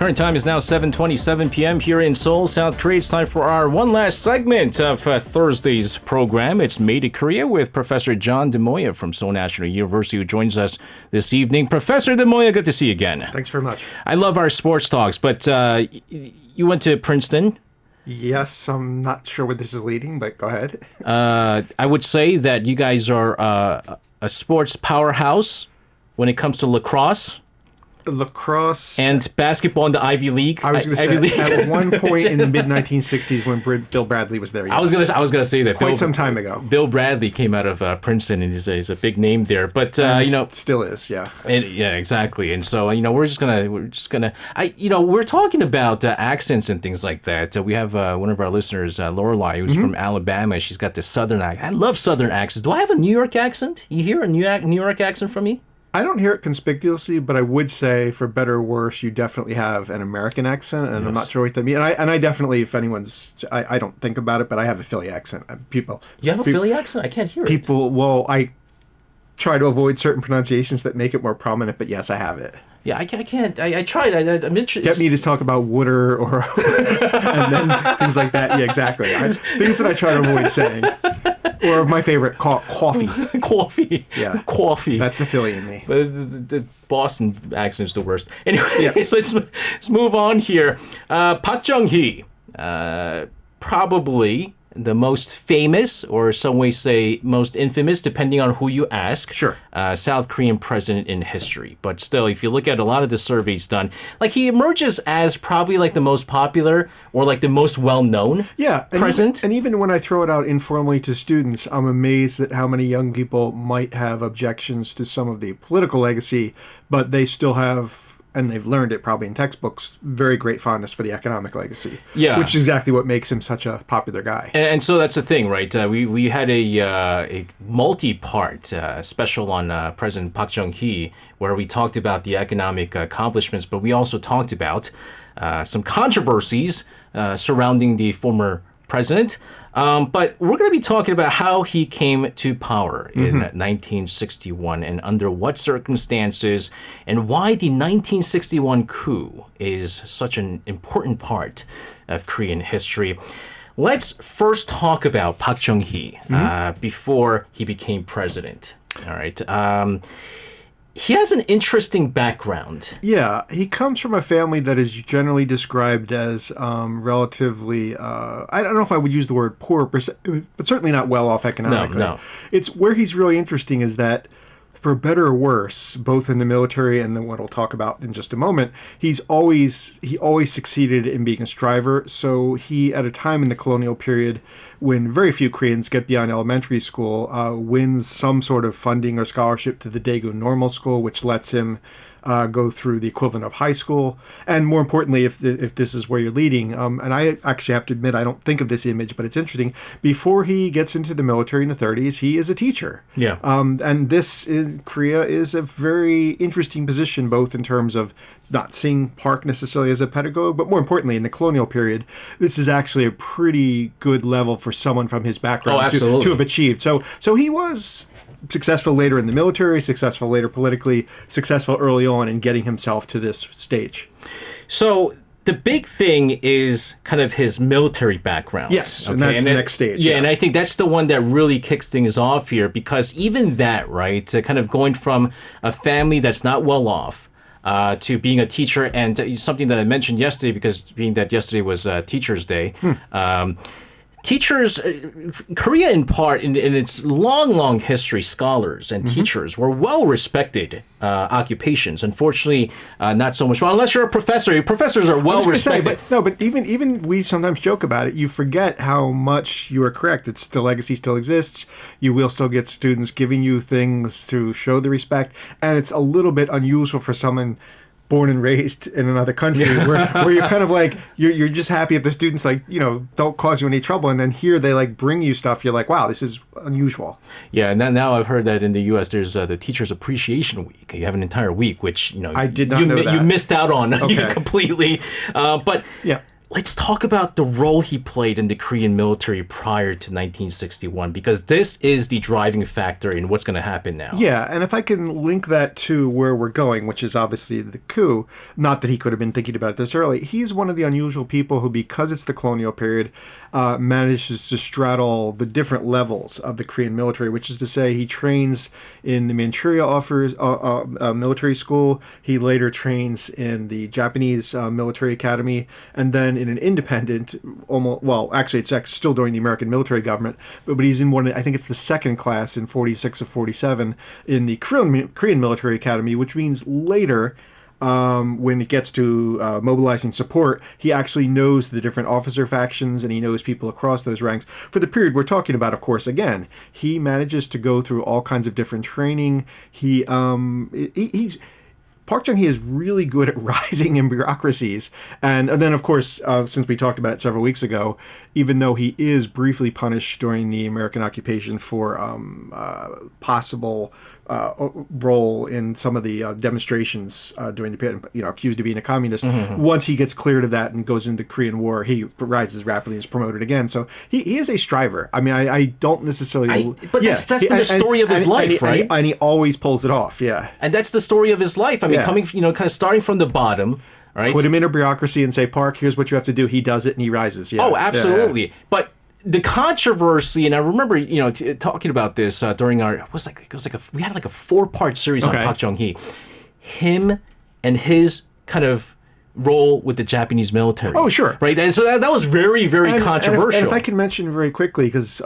Current time is now 7:27 p.m. here in Seoul, South Korea. It's time for our one last segment of Thursday's program. It's Made in Korea with Professor John De Moya from Seoul National University, who joins us this evening. Professor De Moya, good to see you again. Thanks very much. I love our sports talks, but you went to Princeton. Yes, I'm not sure where this is leading, but go ahead. I would say that you guys are a sports powerhouse when it comes to lacrosse. Lacrosse and basketball in the Ivy League. I was going to say at one point in the mid 1960s when Bill Bradley was there. Yes. I was going to say that quite some time ago. Bill Bradley came out of Princeton and he's a big name there. But still is, yeah. Yeah, exactly. And so we're just gonna. We're talking about accents and things like that. We have one of our listeners, Lorelei, who's from Alabama. She's got this Southern accent. I love Southern accents. Do I have a New York accent? You hear a New York accent from me? I don't hear it conspicuously, but I would say, for better or worse, you definitely have an American accent, and yes. I'm not sure what that means. And I definitely, if anyone's, I don't think about it, but I have a Philly accent. You have a Philly accent? I can't hear it. I try to avoid certain pronunciations that make it more prominent, but yes, I have it. Yeah, I can't. I tried. I'm interested. Get me to talk about water or and then things like that. Yeah, exactly. Things that I try to avoid saying. Or my favorite, coffee. Coffee. Yeah. Coffee. That's the Philly in me. But the Boston accent is the worst. Anyway, yes. let's move on here. Park Chung Hee, probably the most famous, or some way say most infamous, depending on who you ask. Sure. South Korean president in history. But still, if you look at a lot of the surveys done, he emerges as probably the most popular or the most well-known president. And even when I throw it out informally to students, I'm amazed at how many young people might have objections to some of the political legacy, but they still have, and they've learned it probably in textbooks, very great fondness for the economic legacy. Yeah. Which is exactly what makes him such a popular guy. And so that's the thing, right? We had a multi-part special on President Park Chung Hee, where we talked about the economic accomplishments, but we also talked about some controversies surrounding the former president. But we're going to be talking about how he came to power in 1961 and under what circumstances, and why the 1961 coup is such an important part of Korean history. Let's first talk about Park Chung Hee before he became president. All right. He has an interesting background. Yeah, he comes from a family that is generally described as relatively, I don't know if I would use the word poor, but certainly not well off economically. No. It's where he's really interesting is that, for better or worse, both in the military and then what we'll talk about in just a moment, he always succeeded in being a striver. So he, at a time in the colonial period when very few Koreans get beyond elementary school, wins some sort of funding or scholarship to the Daegu Normal School, which lets him go through the equivalent of high school. And more importantly, if this is where you're leading, and I actually have to admit, I don't think of this image, but it's interesting. Before he gets into the military in the 30s, he is a teacher. Yeah. And this in Korea is a very interesting position, both in terms of not seeing Park necessarily as a pedagogue, but more importantly, in the colonial period, this is actually a pretty good level for someone from his background to have achieved. So he was successful later in the military, successful later politically, successful early on in getting himself to this stage. So the big thing is kind of his military background. Yes, okay? And that's the next stage. Yeah, and I think that's the one that really kicks things off here, because even that, right, kind of going from a family that's not well off to being a teacher, and something that I mentioned yesterday, because being that yesterday was Teachers' Day, teachers, Korea in part, in its long history, scholars and teachers were well-respected occupations. Unfortunately, not so much. Well, unless you're a professor. Professors are well-respected. But even we sometimes joke about it. You forget how much you are correct. The legacy still exists. You will still get students giving you things to show the respect. And it's a little bit unusual for someone born and raised in another country where you're kind of you're just happy if the students don't cause you any trouble, and then here they bring you stuff, you're like, wow, this is unusual. Yeah, and now I've heard that in the US there's the Teachers Appreciation Week. You have an entire week, which I did not know that. You missed out on completely. But yeah. let's talk about the role he played in the Korean military prior to 1961, because this is the driving factor in what's going to happen now. Yeah, and if I can link that to where we're going, which is obviously the coup, not that he could have been thinking about it this early, he's one of the unusual people who, because it's the colonial period, manages to straddle the different levels of the Korean military, which is to say he trains in the Manchuria military school, he later trains in the Japanese military academy, and then in an independent, it's still during the American military government, but he's in one, I think it's the second class in 46 of 47 in the Korean military academy, which means later, when it gets to mobilizing support, he actually knows the different officer factions and he knows people across those ranks. For the period we're talking about, of course, again, he manages to go through all kinds of different training. Park Chung Hee is really good at rising in bureaucracies. And then, of course, since we talked about it several weeks ago, even though he is briefly punished during the American occupation for possible role in some of the demonstrations during the period, accused of being a communist, once he gets cleared of that and goes into the Korean War, he rises rapidly and is promoted again. So he is a striver. I mean, I don't necessarily... That's been the story of his life, right? And he always pulls it off, yeah. And that's the story of his life. I mean, coming, kind of starting from the bottom, right? Put him in a bureaucracy and say, Park, here's what you have to do. He does it and he rises. Yeah. Oh, absolutely. Yeah. But the controversy, and I remember, talking about this during we had like a 4-part series on Park Chung Hee. Him and his kind of role with the Japanese military. Oh, sure. Right? And so that was very, very controversial. And if I can mention very quickly, because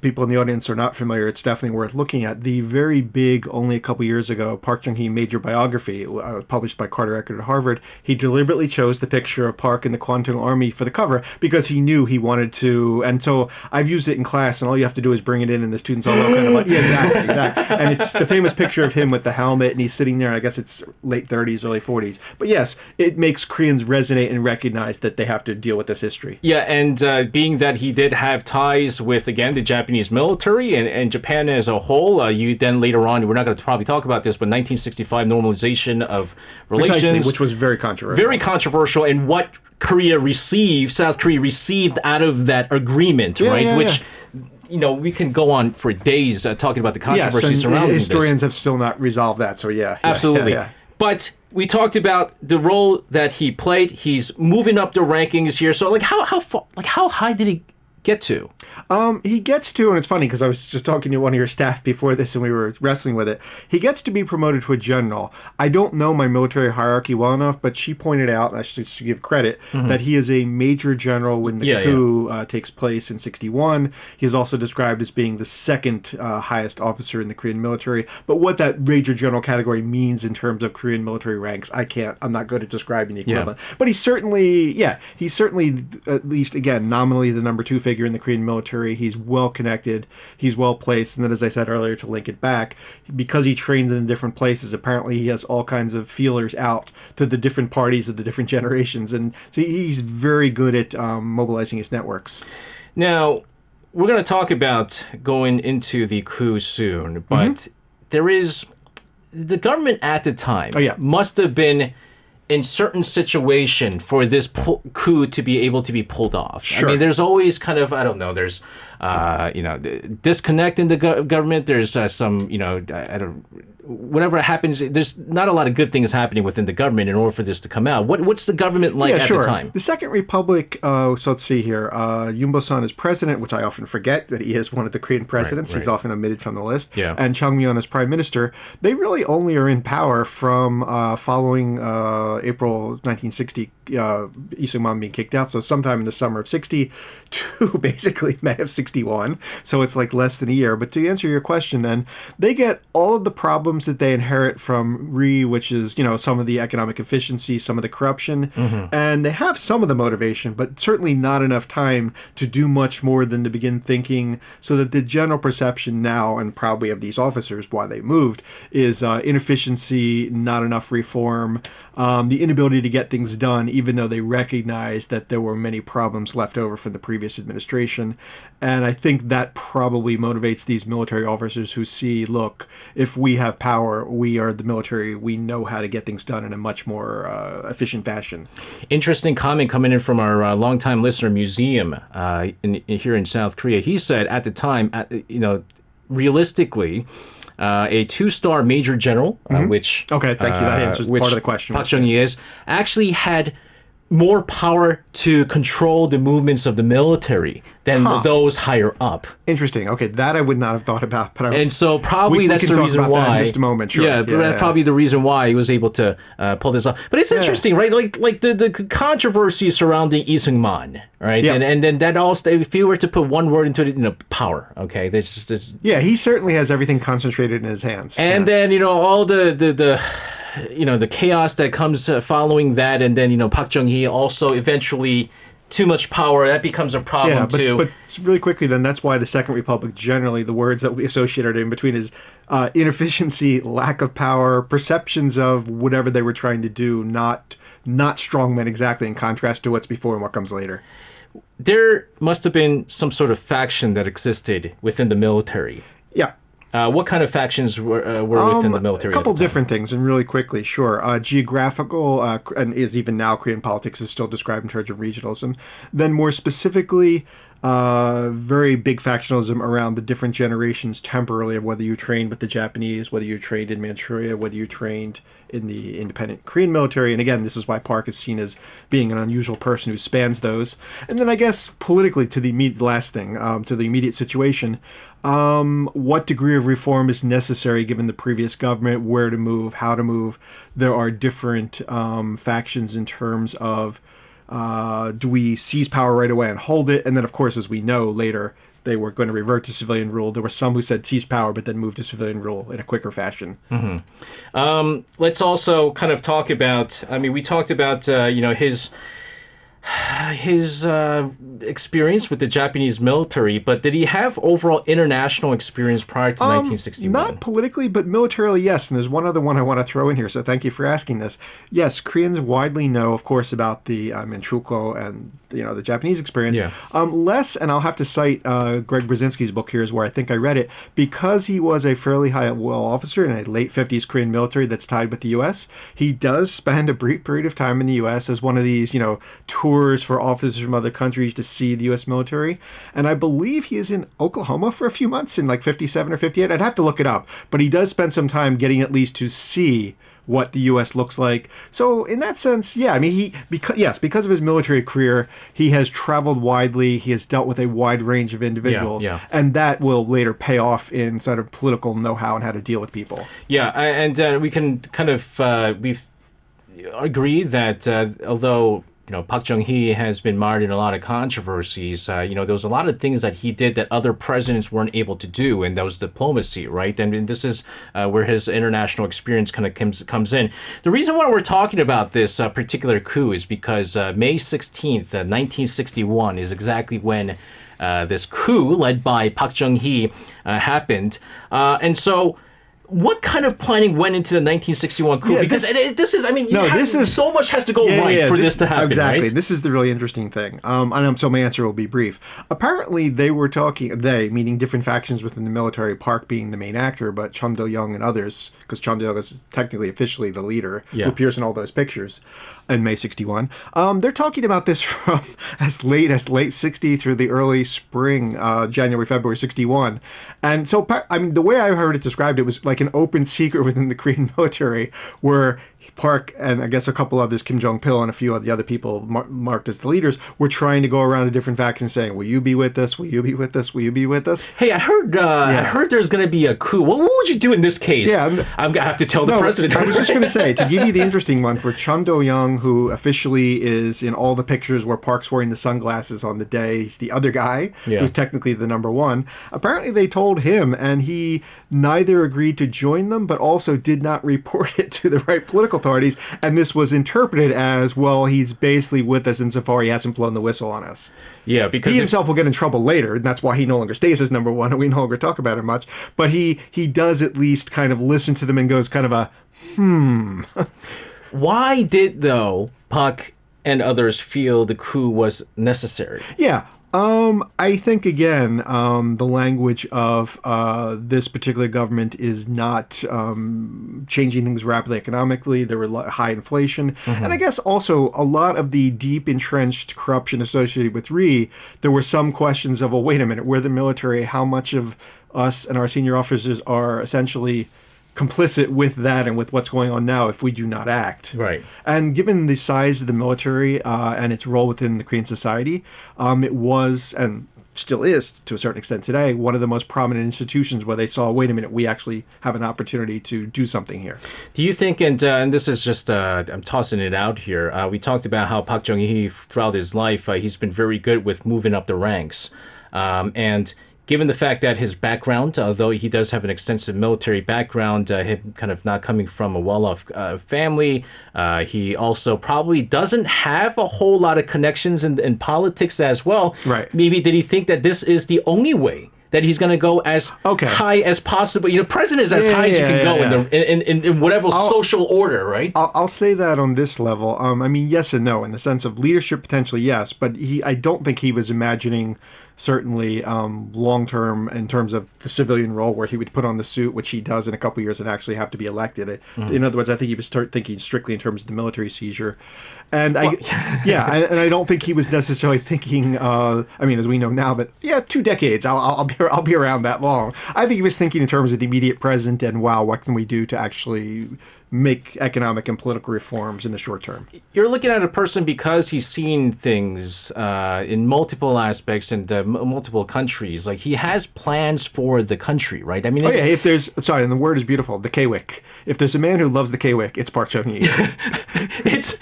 people in the audience are not familiar, it's definitely worth looking at. The very big, only a couple years ago, Park Chung Hee major biography, published by Carter Eckert at Harvard, he deliberately chose the picture of Park in the Kwantung Army for the cover because he knew he wanted to. And so I've used it in class, and all you have to do is bring it in, and the students all know kind of like, yeah, exactly. And it's the famous picture of him with the helmet, and he's sitting there, I guess it's late 30s, early 40s. But yes, it makes Koreans resonate and recognize that they have to deal with this history. Yeah, and being that he did have ties with, again, the Japanese military and Japan as a whole, you then later on, we're not going to probably talk about this, but 1965 normalization of relations. Precisely, which was very controversial. Very controversial, and what South Korea received out of that agreement, right? Yeah, which... we can go on for days talking about the controversy surrounding this. Historians have still not resolved that, so yeah. Absolutely. Yeah. But we talked about the role that he played. He's moving up the rankings here. So, how high did he get to? He gets to, and it's funny because I was just talking to one of your staff before this and we were wrestling with it. He gets to be promoted to a general. I don't know my military hierarchy well enough, but she pointed out, and I should give credit, that he is a major general when the coup takes place in 61. He is also described as being the second highest officer in the Korean military. But what that major general category means in terms of Korean military ranks, I'm not good at describing the equivalent. But he's certainly, at least, again, nominally the number 2 figure in the Korean military. He's well connected, he's well placed, and then, as I said earlier, to link it back, because he trained in different places, apparently he has all kinds of feelers out to the different parties of the different generations, and so he's very good at mobilizing his networks. Now, we're going to talk about going into the coup soon, but there is the government at the time must have been in certain situation for this coup to be able to be pulled off. Sure. I mean, there's always kind of, I don't know, there's, disconnect in the government. There's some, whatever happens, there's not a lot of good things happening within the government in order for this to come out. What's the government like at the time? The Second Republic, so let's see here. Yoon Bo-sun is president, which I often forget that he is one of the Korean presidents. Right. He's often omitted from the list. Yeah. And Chung Myon is prime minister. They really only are in power from following April 1960, Lee Sung-man being kicked out. So sometime in the summer of 60 to basically May of 61. So it's like less than a year. But to answer your question then, they get all of the problems that they inherit from Ri, which is, some of the economic efficiency, some of the corruption, and they have some of the motivation, but certainly not enough time to do much more than to begin thinking, so that the general perception now, and probably of these officers, why they moved, is inefficiency, not enough reform, the inability to get things done, even though they recognize that there were many problems left over from the previous administration. And I think that probably motivates these military officers who see, look, if we have power, we are the military. We know how to get things done in a much more efficient fashion. Interesting comment coming in from our longtime listener, Museum, here in South Korea. He said at the time, realistically, a 2-star major general, which okay, thank you. That answers part of the question. Park Chung Hee is actually had more power to control the movements of the military than those higher up. Interesting. Okay, that I would not have thought about. But and so probably that's the reason why. That in just a moment. Sure. Yeah, that's probably the reson why he was able to pull this off. But it's interesting, right? Like the controversy surrounding Lee Seung-man, right? Yeah. And then that also, if you were to put one word into it, power. Okay, that's just yeah. He certainly has everything concentrated in his hands. And then all the chaos that comes following that, and then Park Chung Hee also eventually too much power, that becomes a problem too. But really quickly, then that's why the Second Republic, generally the words that we associated in between is inefficiency, lack of power, perceptions of whatever they were trying to do, not strongmen exactly, in contrast to what's before and what comes later. There must have been some sort of faction that existed within the military. Yeah. What kind of factions were within the military? A couple different things, and really quickly, sure. Geographical, and is even now Korean politics is still described in terms of regionalism. Then more specifically, very big factionalism around the different generations temporarily of whether you trained with the Japanese, whether you trained in Manchuria, whether you trained in the independent Korean military. And again, this is why Park is seen as being an unusual person who spans those. And then I guess politically, to the immediate situation, what degree of reform is necessary given the previous government, where to move, how to move. There are different factions in terms of do we seize power right away and hold it? And then, of course, as we know later, they were going to revert to civilian rule. There were some who said seize power, but then moved to civilian rule in a quicker fashion. Mm-hmm. Let's also kind of talk about, we talked about, his experience with the Japanese military, but did he have overall international experience prior to 1961? Not politically, but militarily, yes. And there's one other one I want to throw in here, so thank you for asking this. Yes, Koreans widely know, of course, about the Manchukuo and the Japanese experience. Yeah. Less, and I'll have to cite Greg Brzezinski's book here is where I think I read it, because he was a fairly high-level officer in a late 50s Korean military that's tied with the U.S. He does spend a brief period of time in the U.S. as one of these, tours for officers from other countries to see the U.S. military. And I believe he is in Oklahoma for a few months in like 57 or 58. I'd have to look it up. But he does spend some time getting at least to see what the U.S. looks like. So in that sense, yeah, because of his military career, he has traveled widely. He has dealt with a wide range of individuals. Yeah. And that will later pay off in sort of political know-how and how to deal with people. Yeah, and we can kind of we agree that although Park Chung Hee has been mired in a lot of controversies. There was a lot of things that he did that other presidents weren't able to do, and that was diplomacy, right? And this is where his international experience kind of comes in. The reason why we're talking about this particular coup is because May 16th, 1961 is exactly when this coup led by Park Chung Hee happened. And so what kind of planning went into the 1961 coup? Because this is so much has to go right for this to happen. Exactly. Right? This is the really interesting thing. So my answer will be brief. Apparently, they were talking, meaning different factions within the military, Park being the main actor, but Chun Do-young and others, because Chun Do-young is technically officially the leader, who appears in all those pictures in May 61. They're talking about this from as late 60 through the early spring, January, February 61. And so, the way I heard it described, it was like an open secret within the Korean military where Park and I guess a couple others, Kim Jong-pil and a few of the other people marked as the leaders, were trying to go around to different factions saying, will you be with us? Will you be with us? Will you be with us? Hey, I heard there's going to be a coup. What would you do in this case? Yeah, I'm going to have to tell the president. I was just going to say, to give you the interesting one, for Chun Do-young, who officially is in all the pictures where Park's wearing the sunglasses on the day, he's the other guy, who's technically the number one. Apparently they told him, and he neither agreed to join them, but also did not report it to the right political authorities, and this was interpreted as, well, he's basically with us insofar he hasn't blown the whistle on us. Yeah, because he himself will get in trouble later, and that's why he no longer stays as number one, and we no longer talk about it much. But he does at least kind of listen to them and goes kind of a, Why did, though, Park and others feel the coup was necessary? Yeah. I think again, the language of this particular government is not changing things rapidly economically. There were high inflation, and I guess also a lot of the deep entrenched corruption associated with Rhee. There were some questions of, well, wait a minute, we're the military. How much of us and our senior officers are essentially complicit with that and with what's going on now if we do not act. Right. And given the size of the military and its role within the Korean society, it was, and still is to a certain extent today, one of the most prominent institutions where they saw, wait a minute, we actually have an opportunity to do something here. Do you think, and this is just, I'm tossing it out here, we talked about how Park Chung Hee throughout his life, he's been very good with moving up the ranks. And given the fact that his background, although he does have an extensive military background, him kind of not coming from a well-off family, he also probably doesn't have a whole lot of connections in politics as well. Right. Maybe did he think that this is the only way that he's going to go as high as possible? You know, president is as high as you can go in whatever social order, right? I'll say that on this level. I mean, yes and no. In the sense of leadership, potentially yes, but I don't think he was imagining certainly long-term in terms of the civilian role where he would put on the suit, which he does in a couple of years, and actually have to be elected. In other words, I think he was thinking strictly in terms of the military seizure. And I don't think he was necessarily thinking, I mean, as we know now, that, 2 decades, I'll be around that long. I think he was thinking in terms of the immediate present and, wow, what can we do to actually make economic and political reforms in the short term. You're looking at a person because he's seen things in multiple aspects and multiple countries. Like, he has plans for the country, right? I mean, if there's, sorry, and the word is beautiful, the K-Wick. If there's a man who loves the K-Wick, it's Park Chung Hee. It's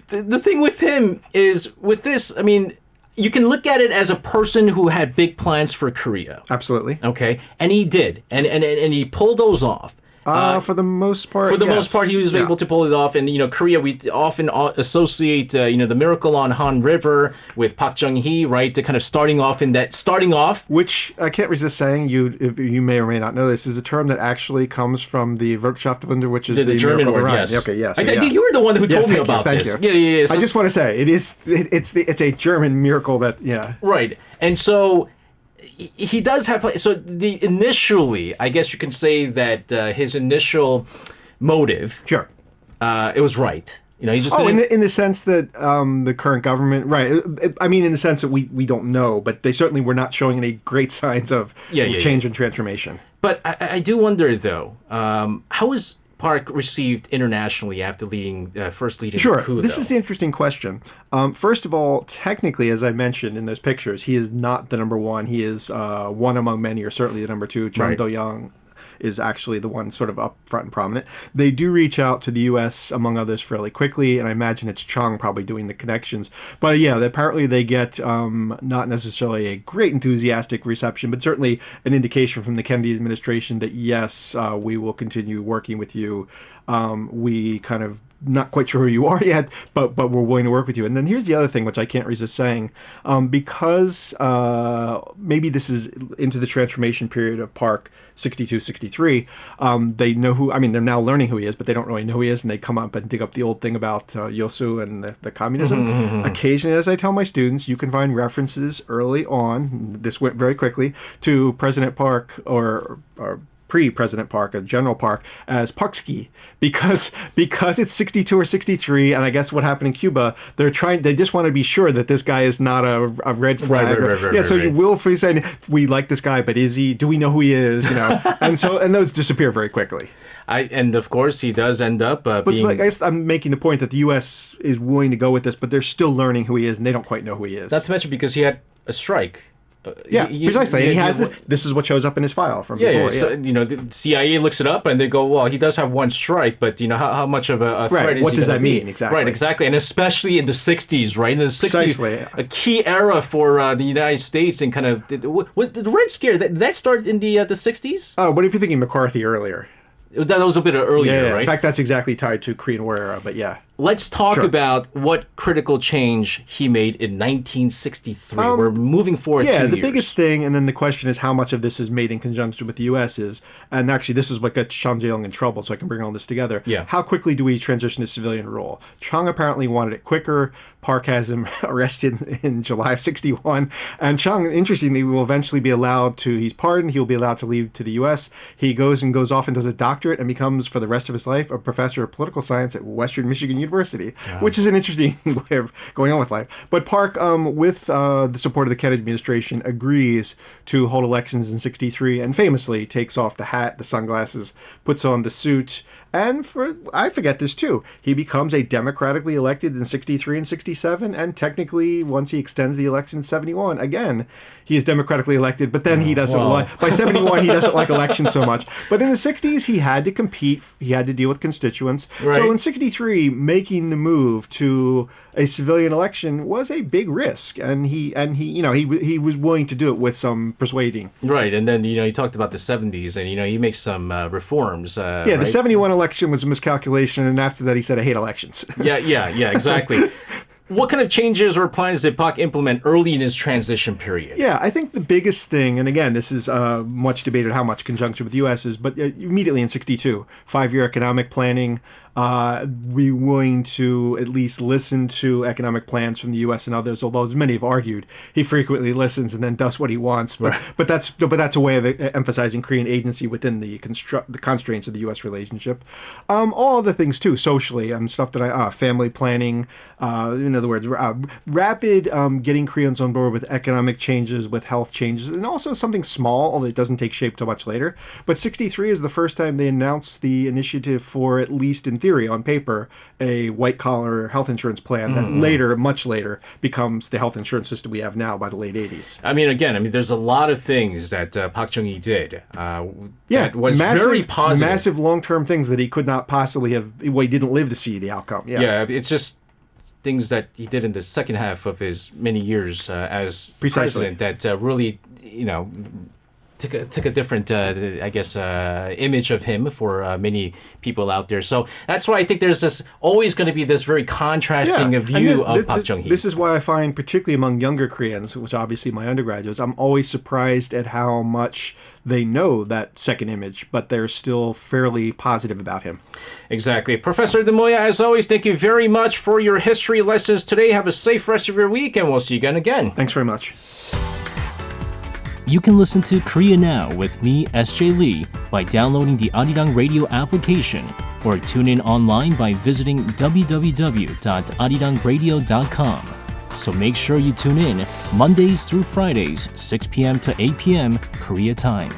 the thing with him is with this, I mean, you can look at it as a person who had big plans for Korea. Absolutely. Okay. And he did. And he pulled those off. For the most part, For the most part, he was able to pull it off. And, you know, Korea, we often associate, the miracle on Han River with Park Chung Hee, right? To kind of starting off. Which I can't resist saying, you may or may not know this, is a term that actually comes from the Wirtschaftswunder, which is the German miracle word, of Rhine. yes. Okay, yes. You were the one who told me about this. Thank you. Yeah. So, I just want to say, it's a German miracle that, Right. And so he does have, so initially, I guess you can say that his initial motive, sure, it was right. You know, he just in the sense that the current government, right? I mean, in the sense that we don't know, but they certainly were not showing any great signs of change and transformation. But I do wonder, though, how is Park received internationally after first leading the coup? This is the interesting question. First of all, technically, as I mentioned in those pictures, he is not the number one. He is one among many, or certainly the number two. Chung Do-young is actually the one sort of up front and prominent. They do reach out to the U.S., among others, fairly quickly, and I imagine it's Chung probably doing the connections. But apparently they get not necessarily a great enthusiastic reception, but certainly an indication from the Kennedy administration that, yes, we will continue working with you. We kind of not quite sure who you are yet, but we're willing to work with you. And then here's the other thing, which I can't resist saying, because maybe this is into the transformation period of Park, 62, 63, they know who, I mean, they're now learning who he is, but they don't really know who he is, and they come up and dig up the old thing about Yosu and the communism. Occasionally, as I tell my students, you can find references early on, this went very quickly, to President Park or pre-President Park, General Park, as Parksky, because it's 62 or 63, and I guess what happened in Cuba, they just want to be sure that this guy is not a red flag. You will say, we like this guy, but do we know who he is? And those disappear very quickly. And of course, he does end up being... But I guess I'm making the point that the U.S. is willing to go with this, but they're still learning who he is, and they don't quite know who he is. Not to mention because he had a strike. Precisely. And he has this. This is what shows up in his file from before. So, the CIA looks it up and they go, well, he does have one strike, but how much of a threat is what he does that be? mean? Exactly. Right, exactly. And especially in the 60s, right? In the 60s, a key era for the United States and kind of... the Red Scare, did that start in the 60s? Oh, what if you're thinking McCarthy earlier? That was a bit earlier, right? In fact, that's exactly tied to Korean War era, but yeah. let's talk Sure. about what critical change he made in 1963. We're moving forward 2 years. The biggest thing, and then the question is how much of this is made in conjunction with the U.S. and actually this is what got Chung Jae-young in trouble, so I can bring all this together. Yeah. How quickly do we transition to civilian rule? Chung apparently wanted it quicker. Park has him arrested in July of 61. And Chung, interestingly, will eventually be allowed to, he's pardoned, he'll be allowed to leave to the U.S. He goes off and does a doctorate and becomes, for the rest of his life, a professor of political science at Western Michigan University, which is an interesting way of going on with life. But Park, with the support of the Kennedy administration, agrees to hold elections in 63 and famously takes off the hat, the sunglasses, puts on the suit, and I forget this too, he becomes a democratically elected in 63 and 67, and technically, once he extends the election in 71, again, he is democratically elected, but then he doesn't like, by 71, he doesn't like elections so much. But in the 60s, he had to compete, he had to deal with constituents. Right. So in 63, making the move to a civilian election was a big risk, and he was willing to do it with some persuading. Right, and then he talked about the 70s, and he makes some reforms. Yeah, the 71 election was a miscalculation, and after that he said, I hate elections. Yeah, exactly. What kind of changes or plans did Park implement early in his transition period? Yeah, I think the biggest thing, and again, this is much debated how much conjunction with the U.S. is, but immediately in 62, 5-year economic planning, be willing to at least listen to economic plans from the U.S. and others, although as many have argued, he frequently listens and then does what he wants. But that's a way of emphasizing Korean agency within the constraints of the U.S. relationship. All other things too, socially, stuff that family planning, in other words, rapid getting Koreans on board with economic changes, with health changes, and also something small, although it doesn't take shape till much later. But 63 is the first time they announced the initiative for, at least in theory, on paper, a white-collar health insurance plan that later, much later, becomes the health insurance system we have now by the late 80s. There's a lot of things that Park Chung Hee did that was very positive. Massive long-term things that he could not possibly have, he didn't live to see the outcome. Yeah, it's just things that he did in the second half of his many years as president that really, took a different, image of him for many people out there. So that's why I think there's always going to be this very contrasting view of Park Chung Hee. This is why I find, particularly among younger Koreans, which obviously my undergraduates, I'm always surprised at how much they know that second image, but they're still fairly positive about him. Exactly. Professor Demoya, as always, thank you very much for your history lessons today. Have a safe rest of your week, and we'll see you again. Thanks very much. You can listen to Korea Now with me, SJ Lee, by downloading the Arirang Radio application or tune in online by visiting www.arirangradio.com. So make sure you tune in Mondays through Fridays, 6 p.m. to 8 p.m. Korea time.